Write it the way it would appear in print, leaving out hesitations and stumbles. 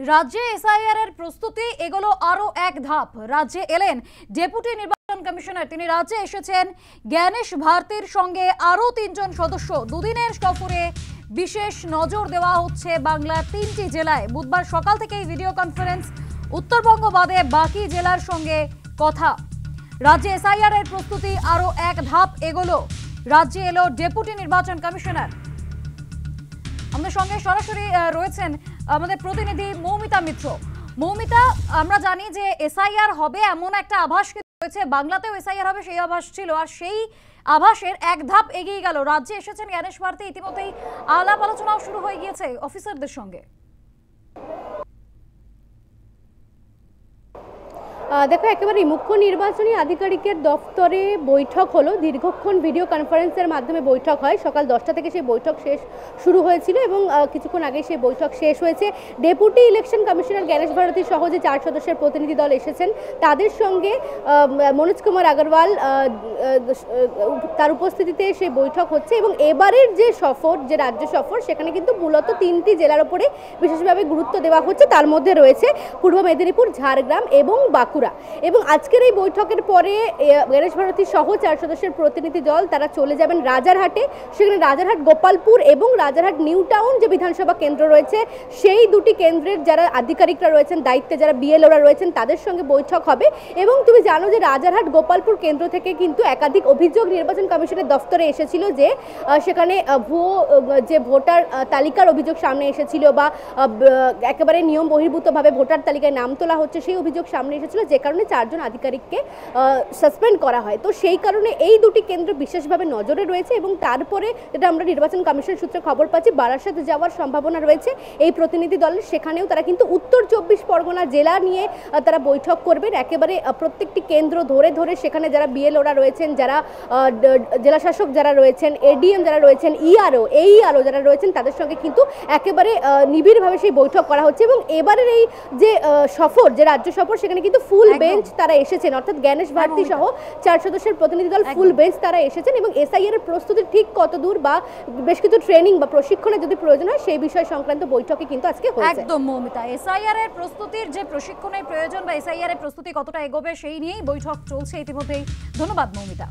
রাজ্যে এসআইআর এর প্রস্তুতি এগুলো আরো এক ধাপ। রাজ্যে এলেন ডেপুটি নির্বাচন কমিশনার। তিনি রাজ্যে এসেছেন জ্ঞানেশ ভারতীর সঙ্গে আরো 3 জন সদস্য। দুদিনের সফরে বিশেষ নজর দেওয়া হচ্ছে বাংলার 3টি জেলায়। বুধবার সকাল থেকেই ভিডিও কনফারেন্স। উত্তরবঙ্গ বাদে বাকি জেলার সঙ্গে কথা। রাজ্যে এসআইআর এর প্রস্তুতি আরো এক ধাপ এগোলো। রাজ্যে এলো ডেপুটি নির্বাচন কমিশনার। আমাদের সঙ্গে সরাসরি রয়েছেন আমাদের প্রতিনিধি মৌমিতা মিত্র। মৌমিতা, আমরা জানি যে এসআইআর হবে এমন একটা আভাস রয়েছে, বাংলাতেও এসআইআর হবে সেই আভাস ছিল, আর সেই আভাসের এক ধাপ এগিয়ে গেল। রাজ্যে এসেছেন জ্ঞানেশ ভারতী, ইতিমধ্যেই আলাপ আলোচনাও শুরু হয়ে গিয়েছে অফিসারদের সঙ্গে। দেখো, একেবারে মুখ্য নির্বাচনী আধিকারিকের দফতরে বৈঠক হলো। দীর্ঘক্ষণ ভিডিও কনফারেন্সের মাধ্যমে বৈঠক হয়। সকাল 10টা থেকে সেই বৈঠক শুরু হয়েছিল এবং কিছুক্ষণ আগে সেই বৈঠক শেষ হয়েছে। Deputy election commissioner Gyanesh Bharti সহ যে 4 সদস্যের প্রতিনিধি দল এসেছেন, তাদের সঙ্গে মনোজ কুমার আগরওয়াল তার উপস্থিতিতে সেই বৈঠক হচ্ছে। এবং এবারের যে সফর, যে রাজ্য সফর, সেখানে কিন্তু মূলত 3টি জেলার উপরে বিশেষভাবে গুরুত্ব দেওয়া হচ্ছে। তার মধ্যে রয়েছে পূর্ব মেদিনীপুর, ঝাড়গ্রাম এবং বাঁকুড়া। এবং আজকের এই বৈঠকের পরে জ্ঞানেশ ভারতী সহ 4 সদস্যের প্রতিনিধি দল তারা চলে যাবেন রাজারহাটে। সেখানে রাজারহাট গোপালপুর এবং রাজারহাট নিউ টাউন যে বিধানসভা কেন্দ্র রয়েছে, সেই দুটি কেন্দ্রের যারা আধিকারিকরা রয়েছেন, দায়িত্বে যারা বিএলওরা রয়েছেন, তাদের সঙ্গে বৈঠক হবে। এবং তুমি জানো যে রাজারহাট গোপালপুর কেন্দ্র থেকে কিন্তু একাধিক অভিযোগ নির্বাচন কমিশনের দফতরে এসেছিল যে সেখানে ভুয়ো যে ভোটার তালিকার অভিযোগ সামনে এসেছিল বা একেবারে নিয়ম বহির্ভূতভাবে ভোটার তালিকায় নাম তোলা হচ্ছে, সেই অভিযোগ সামনে এসেছিল, যে কারণে 4 জন আধিকারিককে সাসপেন্ড করা হয়। তো সেই কারণে এই দুটি কেন্দ্র বিশেষভাবে নজরে রয়েছে। এবং তারপরে যেটা আমরা নির্বাচন কমিশন সূত্রে খবর পাচ্ছি, বারাসাত যাওয়ার সম্ভাবনা রয়েছে এই প্রতিনিধি দলের। সেখানেও তারা কিন্তু উত্তর 24 পরগনা জেলা নিয়ে তারা বৈঠক করবেন। একেবারে প্রত্যেকটি কেন্দ্র ধরে ধরে সেখানে যারা বিএলওরা রয়েছেন, যারা জেলাশাসক যারা রয়েছেন, এডিএম যারা রয়েছেন, এইআরও যারা রয়েছেন, তাদের সঙ্গে কিন্তু একেবারে নিবিড়ভাবে সেই বৈঠক করা হচ্ছে। এবং এবারের এই যে সফর, যে রাজ্য সফর, সেখানে কিন্তু ফুল বেঞ্চ তারা এসেছেন, অর্থাৎ জ্ঞানেশ ভারতী সহ 4 সদস্যের প্রতিনিধি দল ফুল বেঞ্চ তারা এসেছেন। এবং এসআইআর এর প্রস্তুতি ঠিক কত দূর বা বেশ কিছু ট্রেনিং বা প্রশিক্ষণের যদি প্রয়োজন হয়, সেই বিষয় সংক্রান্ত বৈঠকে কিন্তু আজকে হয়েছে। একদম মৌমিতা, এসআইআর এর প্রস্তুতির যে প্রশিক্ষণের প্রয়োজন বা এসআইআর এর প্রস্তুতি কতটা এগোবে সেই নিয়েই বৈঠক চলছে ইতিমধ্যেই। ধন্যবাদ মৌমিতা।